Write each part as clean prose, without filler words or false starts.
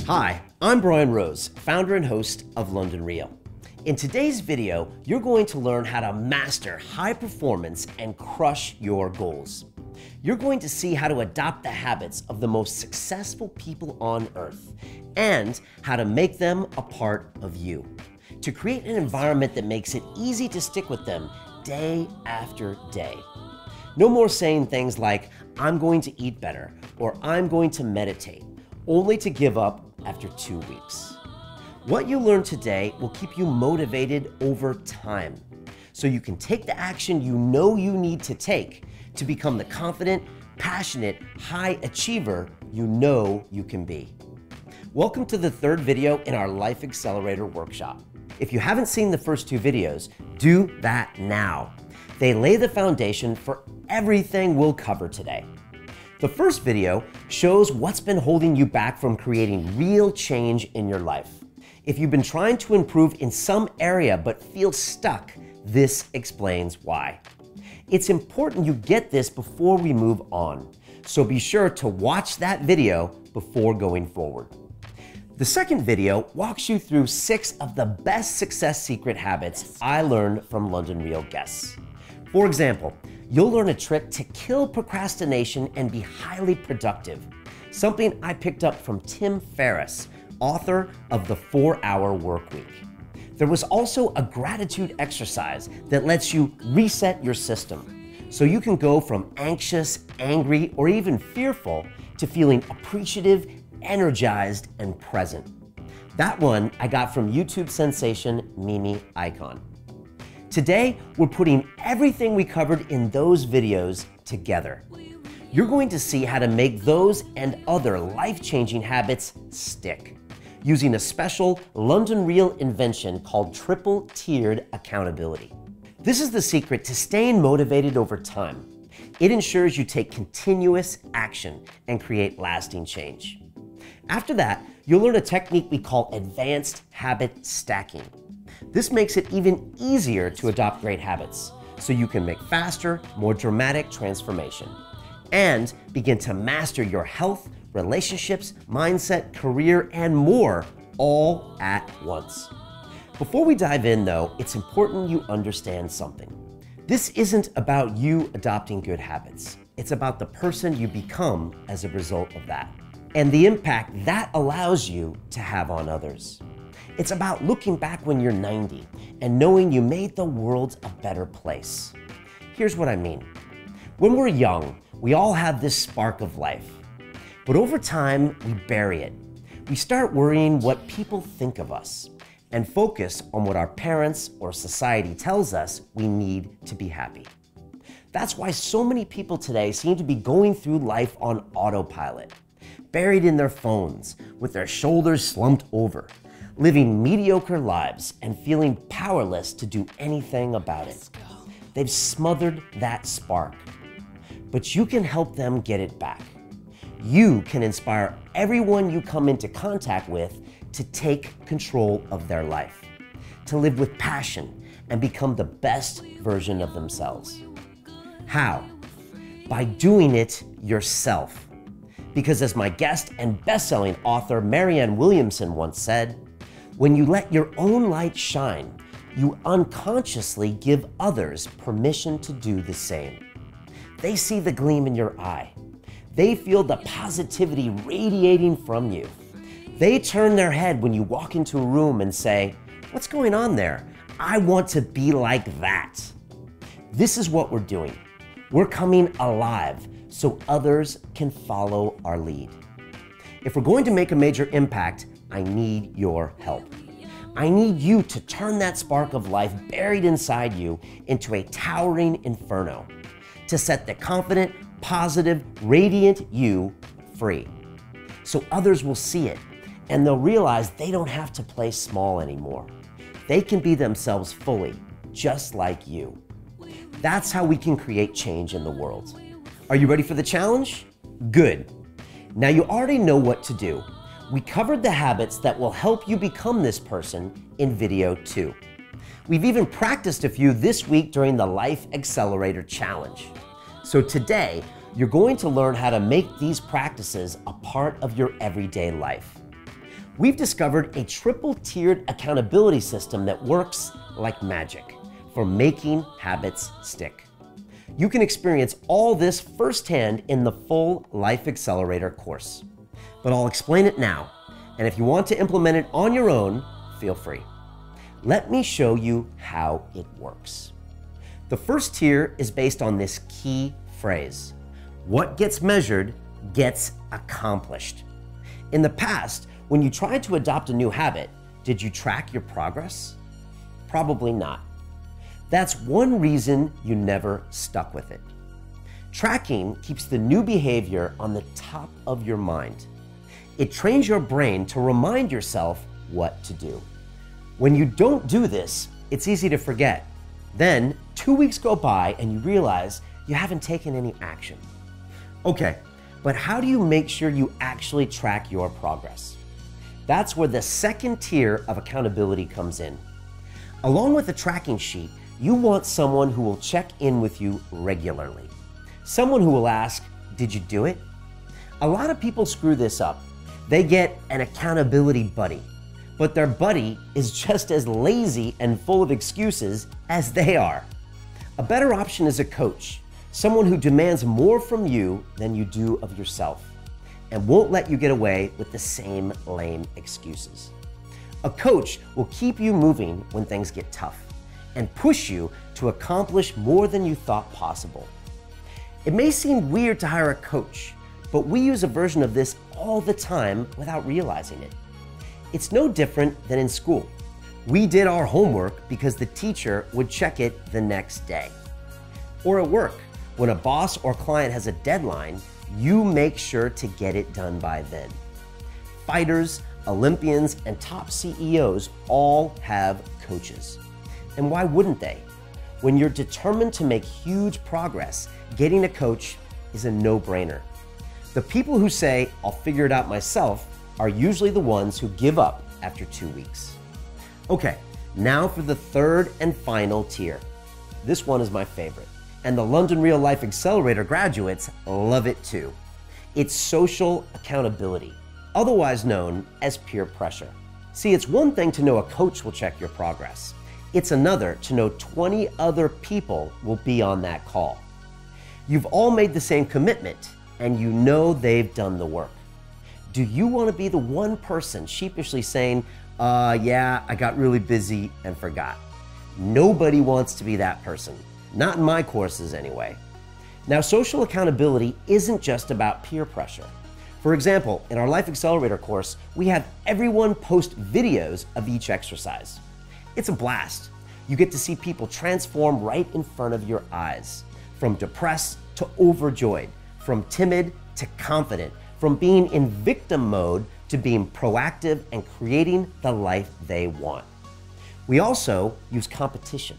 Hi, I'm Brian Rose, founder and host of London Real. In today's video, you're going to learn how to master high performance and crush your goals. You're going to see how to adopt the habits of the most successful people on earth and how to make them a part of you, to create an environment that makes it easy to stick with them day after day. No more saying things like, I'm going to eat better, or I'm going to meditate, only to give up after 2 weeks. What you learn today will keep you motivated over time, so you can take the action you know you need to take to become the confident, passionate, high achiever you know you can be. Welcome to the third video in our Life Accelerator workshop. If you haven't seen the first two videos, do that now. They lay the foundation for everything we'll cover today. The first video shows what's been holding you back from creating real change in your life. If you've been trying to improve in some area but feel stuck, this explains why. It's important you get this before we move on, so be sure to watch that video before going forward. The second video walks you through 6 of the best success secret habits I learned from London Real guests. For example, you'll learn a trick to kill procrastination and be highly productive, something I picked up from Tim Ferriss, author of The 4-Hour Workweek. There was also a gratitude exercise that lets you reset your system, so you can go from anxious, angry, or even fearful to feeling appreciative, energized, and present. That one I got from YouTube sensation Mimi Icon. Today, we're putting everything we covered in those videos together. You're going to see how to make those and other life-changing habits stick, using a special London Real invention called triple-tiered accountability. This is the secret to staying motivated over time. It ensures you take continuous action and create lasting change. After that, you'll learn a technique we call advanced habit stacking. This makes it even easier to adopt great habits, so you can make faster, more dramatic transformation and begin to master your health, relationships, mindset, career, and more all at once. Before we dive in though, it's important you understand something. This isn't about you adopting good habits. It's about the person you become as a result of that, and the impact that allows you to have on others. It's about looking back when you're 90 and knowing you made the world a better place. Here's what I mean. When we're young, we all have this spark of life. But over time, we bury it. We start worrying what people think of us and focus on what our parents or society tells us we need to be happy. That's why so many people today seem to be going through life on autopilot, buried in their phones, with their shoulders slumped over, living mediocre lives and feeling powerless to do anything about it. They've smothered that spark, but you can help them get it back. You can inspire everyone you come into contact with to take control of their life, to live with passion and become the best version of themselves. How? By doing it yourself. Because as my guest and best-selling author Marianne Williamson once said, when you let your own light shine, you unconsciously give others permission to do the same. They see the gleam in your eye. They feel the positivity radiating from you. They turn their head when you walk into a room and say, "What's going on there? I want to be like that." This is what we're doing. We're coming alive so others can follow our lead. If we're going to make a major impact, I need your help. I need you to turn that spark of life buried inside you into a towering inferno, to set the confident, positive, radiant you free. So others will see it and they'll realize they don't have to play small anymore. They can be themselves fully, just like you. That's how we can create change in the world. Are you ready for the challenge? Good. Now you already know what to do. We covered the habits that will help you become this person in video 2. We've even practiced a few this week during the Life Accelerator Challenge. So today, You're going to learn how to make these practices a part of your everyday life. We've discovered a triple-tiered accountability system that works like magic for making habits stick. You can experience all this firsthand in the full Life Accelerator course. But I'll explain it now, and if you want to implement it on your own, feel free. Let me show you how it works. The first tier is based on this key phrase: what gets measured gets accomplished. In the past, when you tried to adopt a new habit, did you track your progress? Probably not. That's one reason you never stuck with it. Tracking keeps the new behavior on the top of your mind. It trains your brain to remind yourself what to do. When you don't do this, it's easy to forget. Then 2 weeks go by and you realize you haven't taken any action. Okay, but how do you make sure you actually track your progress? That's where the second tier of accountability comes in. Along with the tracking sheet, you want someone who will check in with you regularly. Someone who will ask, "Did you do it?" A lot of people screw this up. They get an accountability buddy, but their buddy is just as lazy and full of excuses as they are. A better option is a coach, someone who demands more from you than you do of yourself and won't let you get away with the same lame excuses. A coach will keep you moving when things get tough and push you to accomplish more than you thought possible. It may seem weird to hire a coach, but we use a version of this all the time without realizing it. It's no different than in school. We did our homework because the teacher would check it the next day. Or at work, when a boss or client has a deadline, you make sure to get it done by then. Fighters, Olympians, and top CEOs all have coaches. And why wouldn't they? When you're determined to make huge progress, getting a coach is a no-brainer. The people who say, "I'll figure it out myself," are usually the ones who give up after 2 weeks. Okay, now for the third and final tier. This one is my favorite, and the London Real Life Accelerator graduates love it too. It's social accountability, otherwise known as peer pressure. See, it's one thing to know a coach will check your progress. It's another to know 20 other people will be on that call. You've all made the same commitment, and you know they've done the work. Do you want to be the one person sheepishly saying, yeah, I got really busy and forgot"? Nobody wants to be that person. Not in my courses anyway. Now, social accountability isn't just about peer pressure. For example, in our Life Accelerator course, we have everyone post videos of each exercise. It's a blast. You get to see people transform right in front of your eyes, from depressed to overjoyed, from timid to confident, from being in victim mode to being proactive and creating the life they want. We also use competition.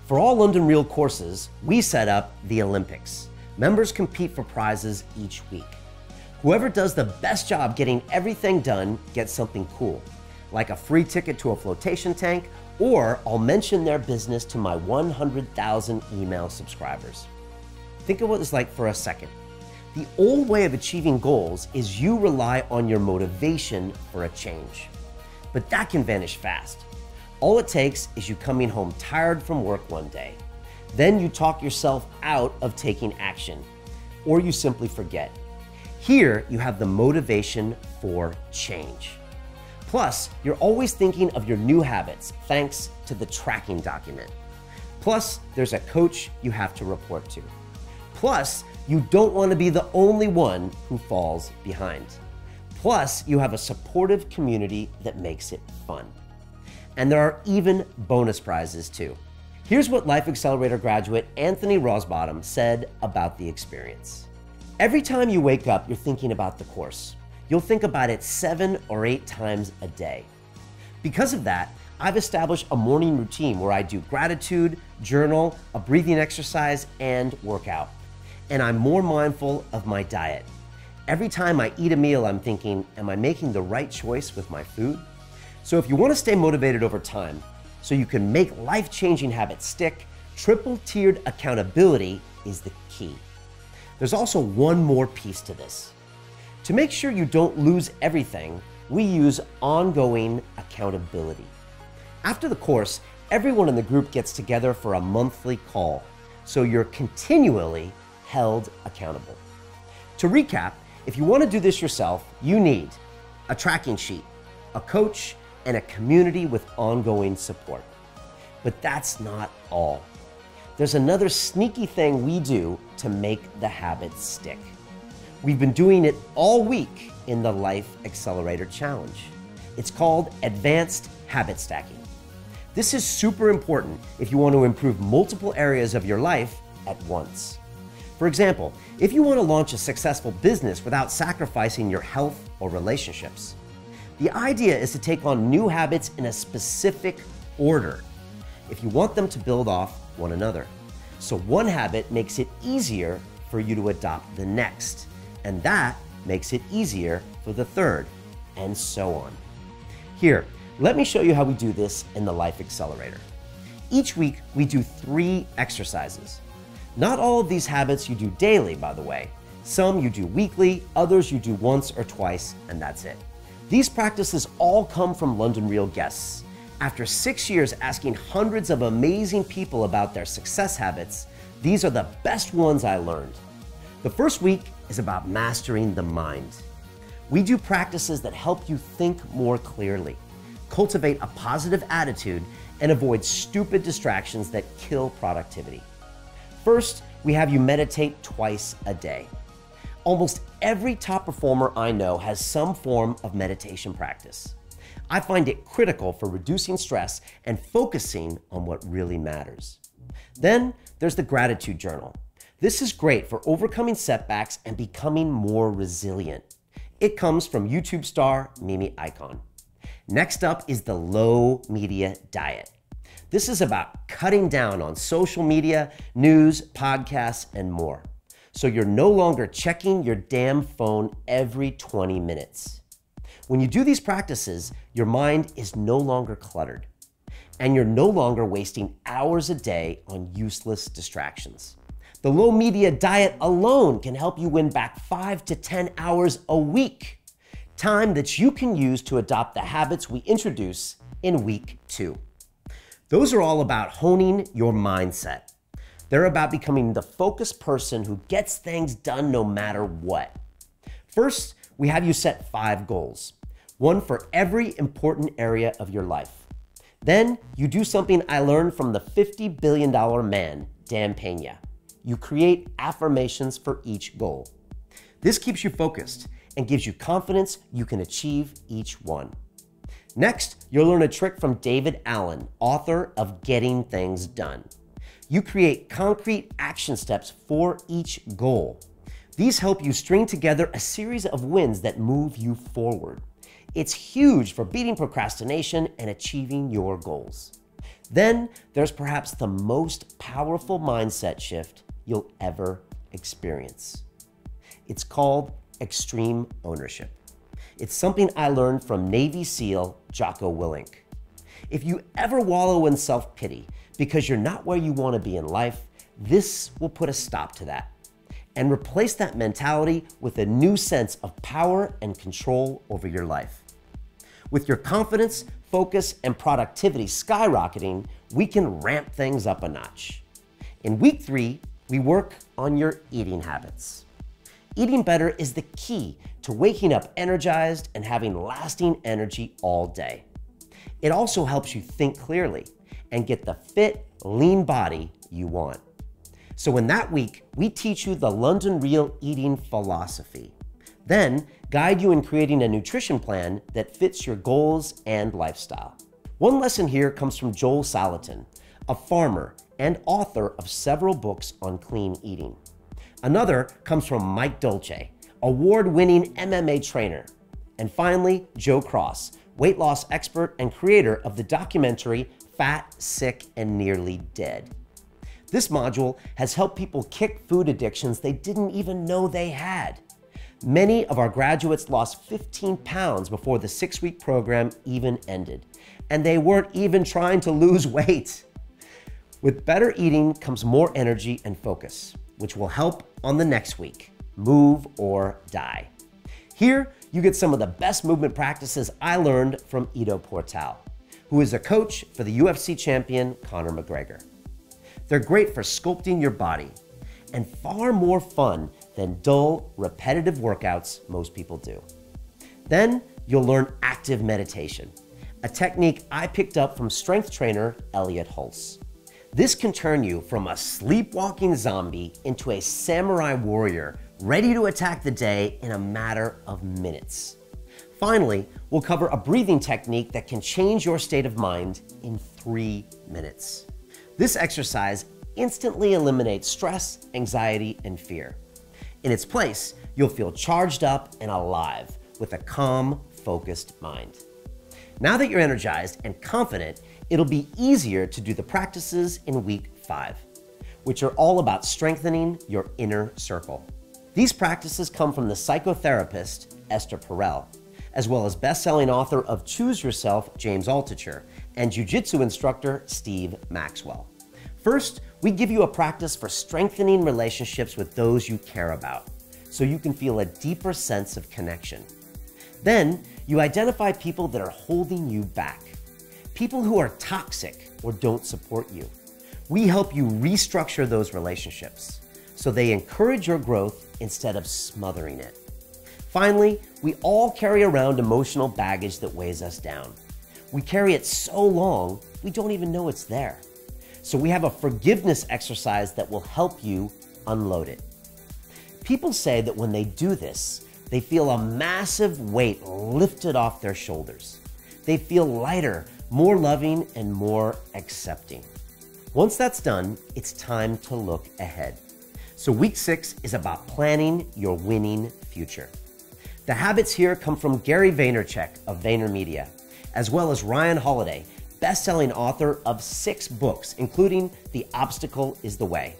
For all London Real courses, we set up the Olympics. Members compete for prizes each week. Whoever does the best job getting everything done gets something cool, like a free ticket to a flotation tank, or I'll mention their business to my 100,000 email subscribers. Think of what it's like for a second. The old way of achieving goals is you rely on your motivation for a change. But that can vanish fast. All it takes is you coming home tired from work one day. Then you talk yourself out of taking action, or you simply forget. Here you have the motivation for change. Plus, you're always thinking of your new habits thanks to the tracking document. Plus, there's a coach you have to report to. Plus, you don't want to be the only one who falls behind. Plus, you have a supportive community that makes it fun. And there are even bonus prizes too. Here's what Life Accelerator graduate Anthony Rosbottom said about the experience. Every time you wake up, you're thinking about the course. You'll think about it 7 or 8 times a day. Because of that, I've established a morning routine where I do gratitude, journal, a breathing exercise, and workout. And I'm more mindful of my diet. Every time I eat a meal, I'm thinking, am I making the right choice with my food? So if you want to stay motivated over time, so you can make life-changing habits stick, triple-tiered accountability is the key. there's also one more piece to this. To make sure you don't lose everything, we use ongoing accountability. After the course, everyone in the group gets together for a monthly call, so you're continually held accountable. To recap, if you want to do this yourself, you need a tracking sheet, a coach, and a community with ongoing support. But that's not all. There's another sneaky thing we do to make the habits stick. We've been doing it all week in the Life Accelerator Challenge. It's called Advanced Habit Stacking. This is super important if you want to improve multiple areas of your life at once. For example, if you want to launch a successful business without sacrificing your health or relationships. The idea is to take on new habits in a specific order if you want them to build off one another. So one habit makes it easier for you to adopt the next, and that makes it easier for the third, and so on. Here, let me show you how we do this in the Life Accelerator. Each week, we do 3 exercises. Not all of these habits you do daily, by the way. Some you do weekly, others you do once or twice, and that's it. These practices all come from London Real guests. After 6 years asking hundreds of amazing people about their success habits, these are the best ones I learned. The first week is about mastering the mind. We do practices that help you think more clearly, cultivate a positive attitude, and avoid stupid distractions that kill productivity. First, we have you meditate twice a day. Almost every top performer I know has some form of meditation practice. I find it critical for reducing stress and focusing on what really matters. Then there's the gratitude journal. This is great for overcoming setbacks and becoming more resilient. It comes from YouTube star Mimi Icon. Next up is the low media diet. This is about cutting down on social media, news, podcasts, and more. So you're no longer checking your damn phone every 20 minutes. When you do these practices, your mind is no longer cluttered, and you're no longer wasting hours a day on useless distractions. The low media diet alone can help you win back 5 to 10 hours a week, time that you can use to adopt the habits we introduce in week 2. Those are all about honing your mindset. They're about becoming the focused person who gets things done no matter what. First, we have you set 5 goals, one for every important area of your life. Then you do something I learned from the $50 billion man, Dan Pena. You create affirmations for each goal. This keeps you focused and gives you confidence you can achieve each one. Next, you'll learn a trick from David Allen, author of Getting Things Done. You create concrete action steps for each goal. These help you string together a series of wins that move you forward. It's huge for beating procrastination and achieving your goals. Then there's perhaps the most powerful mindset shift you'll ever experience. It's called extreme ownership. It's something I learned from Navy SEAL Jocko Willink. If you ever wallow in self-pity because you're not where you want to be in life, this will put a stop to that and replace that mentality with a new sense of power and control over your life. With your confidence, focus, and productivity skyrocketing, we can ramp things up a notch. In week 3, we work on your eating habits. Eating better is the key to waking up energized and having lasting energy all day. It also helps you think clearly and get the fit, lean body you want. So in that week, we teach you the London Real eating philosophy, then guide you in creating a nutrition plan that fits your goals and lifestyle. One lesson here comes from Joel Salatin, a farmer and author of several books on clean eating. Another comes from Mike Dolce, award-winning MMA trainer. And finally, Joe Cross, weight loss expert and creator of the documentary Fat, Sick, and Nearly Dead. This module has helped people kick food addictions they didn't even know they had. Many of our graduates lost 15 pounds before the 6-week program even ended, and they weren't even trying to lose weight. With better eating comes more energy and focus. which will help on the next week, Move or Die. Here, you get some of the best movement practices I learned from Ido Portal, who is a coach for the UFC champion Conor McGregor. They're great for sculpting your body and far more fun than dull, repetitive workouts most people do. Then you'll learn active meditation, a technique I picked up from strength trainer Elliot Hulse. This can turn you from a sleepwalking zombie into a samurai warrior ready to attack the day in a matter of minutes. Finally, we'll cover a breathing technique that can change your state of mind in 3 minutes. This exercise instantly eliminates stress, anxiety, and fear. In its place, you'll feel charged up and alive with a calm, focused mind. Now that you're energized and confident, it'll be easier to do the practices in week 5, which are all about strengthening your inner circle. These practices come from the psychotherapist, Esther Perel, as well as best-selling author of Choose Yourself, James Altucher, and jiu-jitsu instructor, Steve Maxwell. First, we give you a practice for strengthening relationships with those you care about, so you can feel a deeper sense of connection. Then, you identify people that are holding you back, people who are toxic or don't support you. We help you restructure those relationships so they encourage your growth instead of smothering it. Finally, we all carry around emotional baggage that weighs us down. We carry it so long, we don't even know it's there. So we have a forgiveness exercise that will help you unload it. People say that when they do this, they feel a massive weight lifted off their shoulders. They feel lighter, more loving, and more accepting. Once that's done, it's time to look ahead. So week 6 is about planning your winning future. The habits here come from Gary Vaynerchuk of VaynerMedia, as well as Ryan Holiday, best-selling author of 6 books, including The Obstacle is the Way,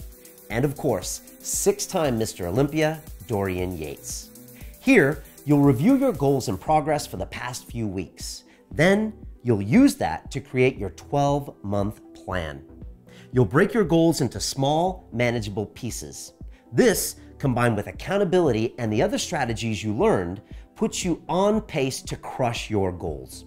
and of course, 6-time Mr. Olympia, Dorian Yates. Here, you'll review your goals and progress for the past few weeks. Then, you'll use that to create your 12-month plan. You'll break your goals into small, manageable pieces. This, combined with accountability and the other strategies you learned, puts you on pace to crush your goals.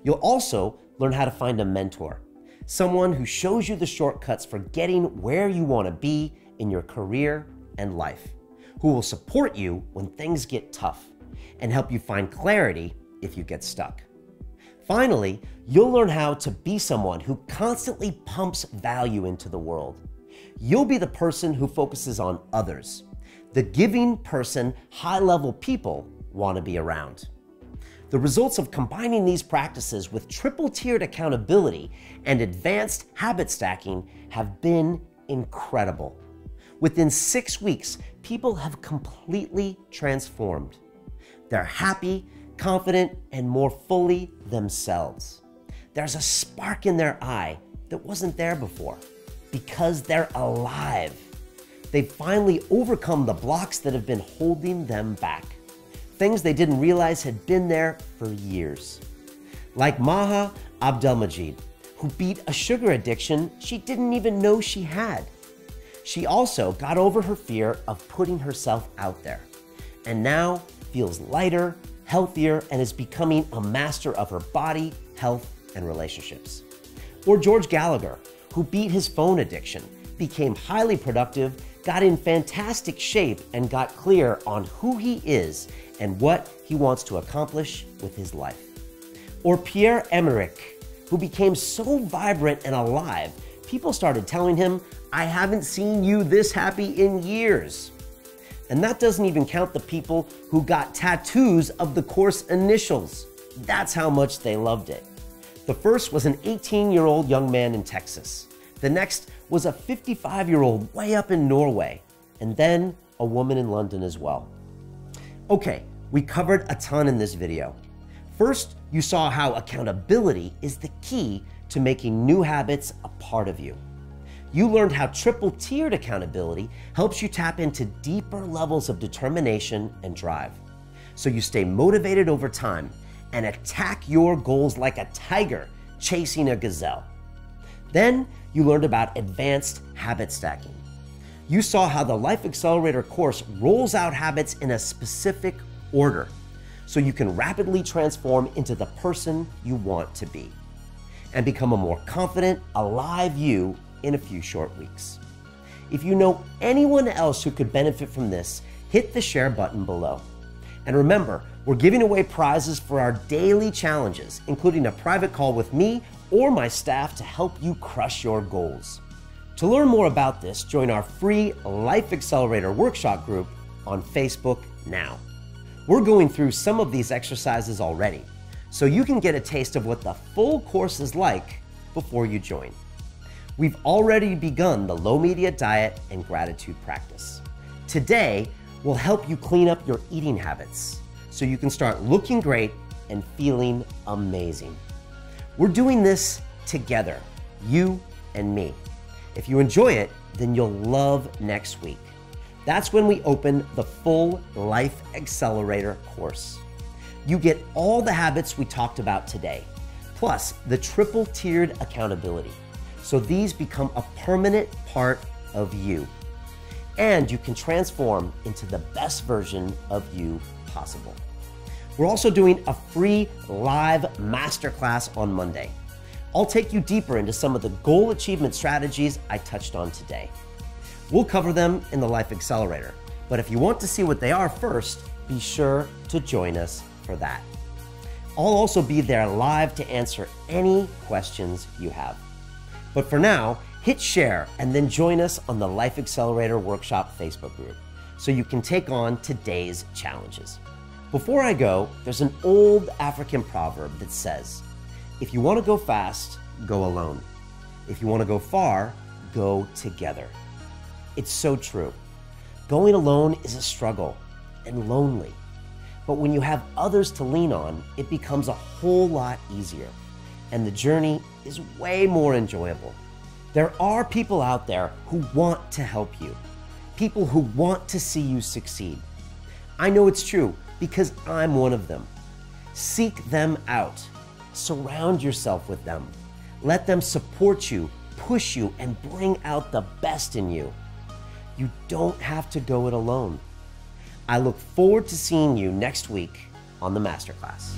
You'll also learn how to find a mentor, someone who shows you the shortcuts for getting where you want to be in your career and life, who will support you when things get tough and help you find clarity if you get stuck. Finally, you'll learn how to be someone who constantly pumps value into the world. You'll be the person who focuses on others, the giving person high-level people want to be around. The results of combining these practices with triple-tiered accountability and advanced habit stacking have been incredible. Within 6 weeks, people have completely transformed. They're happy, confident, and more fully themselves. There's a spark in their eye that wasn't there before because they're alive. They've finally overcome the blocks that have been holding them back, things they didn't realize had been there for years. Like Maha Abdelmajid, who beat a sugar addiction she didn't even know she had. She also got over her fear of putting herself out there, and now feels lighter, healthier, and is becoming a master of her body, health, and relationships. Or George Gallagher, who beat his phone addiction, became highly productive, got in fantastic shape, and got clear on who he is and what he wants to accomplish with his life. Or Pierre-Emerick, who became so vibrant and alive, people started telling him, "I haven't seen you this happy in years." And that doesn't even count the people who got tattoos of the course initials. That's how much they loved it. The first was an 18-year-old young man in Texas. The next was a 55-year-old way up in Norway. And then a woman in London as well. Okay, we covered a ton in this video. First, you saw how accountability is the key to making new habits a part of you. You learned how triple-tiered accountability helps you tap into deeper levels of determination and drive, so you stay motivated over time and attack your goals like a tiger chasing a gazelle. Then you learned about advanced habit stacking. You saw how the Life Accelerator course rolls out habits in a specific order so you can rapidly transform into the person you want to be and become a more confident, alive you in a few short weeks. If you know anyone else who could benefit from this, hit the share button below. And remember, we're giving away prizes for our daily challenges, including a private call with me or my staff to help you crush your goals. To learn more about this, join our free Life Accelerator workshop group on Facebook now. We're going through some of these exercises already, so you can get a taste of what the full course is like before you join. We've already begun the low media diet and gratitude practice. Today, we'll help you clean up your eating habits so you can start looking great and feeling amazing. We're doing this together, you and me. If you enjoy it, then you'll love next week. That's when we open the full Life Accelerator course. You get all the habits we talked about today, plus the triple-tiered accountability. So these become a permanent part of you. And you can transform into the best version of you possible. We're also doing a free live masterclass on Monday. I'll take you deeper into some of the goal achievement strategies I touched on today. We'll cover them in the Life Accelerator, but if you want to see what they are first, be sure to join us for that. I'll also be there live to answer any questions you have. But for now, hit share and then join us on the Life Accelerator Workshop Facebook group so you can take on today's challenges. Before I go, there's an old African proverb that says, if you want to go fast, go alone. If you want to go far, go together. It's so true. Going alone is a struggle and lonely. But when you have others to lean on, it becomes a whole lot easier. And the journey is way more enjoyable. There are people out there who want to help you, people who want to see you succeed. I know it's true because I'm one of them. Seek them out. Surround yourself with them. Let them support you, push you, and bring out the best in you. You don't have to go it alone. I look forward to seeing you next week on the Masterclass.